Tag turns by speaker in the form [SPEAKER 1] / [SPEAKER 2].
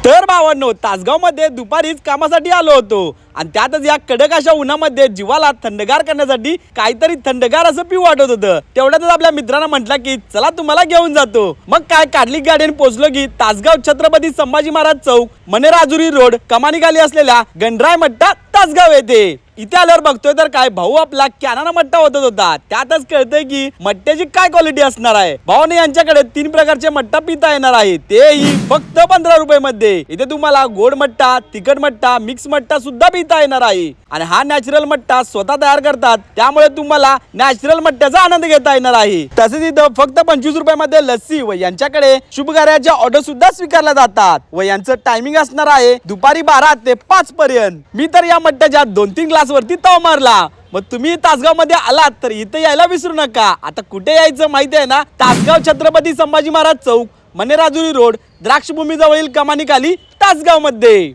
[SPEAKER 1] तर भावांनो, तासगाव मध्ये दुपारीच कामासाठी आलो होतो आणि त्यातच या कडक अशा उन्हामध्ये जीवाला थंडगार करण्यासाठी काहीतरी थंडगार असं पिऊ वाटत होतं। तेवढ्यातच आपल्या मित्रांना म्हटलं की चला तुम्हाला घेऊन जातो। मग काय काढली गाडी आणि पोहोचलो की तासगाव छत्रपती संभाजी महाराज चौक, मनेराजुरी रोड, कमानीखाली असलेल्या गणराय मट्टा तासगाव येथे। इथे आल्यावर बघतोय तर काय भाऊ आपला कॅनाना मट्टा होतच होता। त्यातच कळतंय की मट्ट्याची काय क्वालिटी असणार आहे। भाऊने यांच्याकडे 3 प्रकारचे मट्टा पिता येणार आहे, तेही फक्त 15 रुपये मध्ये। इथे तुम्हाला गोड मट्टा, तिखट मट्टा, मिक्स मट्टा सुद्धा पिता येणार आहे आणि हा नॅचरल मट्टा स्वतः तयार करतात, त्यामुळे तुम्हाला नॅचरल मट्ट्याचा आनंद घेता येणार आहे। तसेच इथं फक्त 25 रुपयामध्ये लस्सी व यांच्याकडे शुभ कार्याच्या ऑर्डर सुद्धा स्वीकारल्या जातात व यांचं टायमिंग असणार आहे दुपारी 12 ते 5 पर्यंत। मी तर या मट्ट्याच्या 2-3 ग्लास वरती ताव मारला। मग तुम्ही तासगाव मध्ये आलात तर इथे यायला विसरू नका। आता कुठे यायचं माहिती आहे ना, तासगाव छत्रपती संभाजी महाराज चौक, मनेराजुरी रोड, द्राक्षभूमी जवळील कमानीखाली तासगाव मध्ये।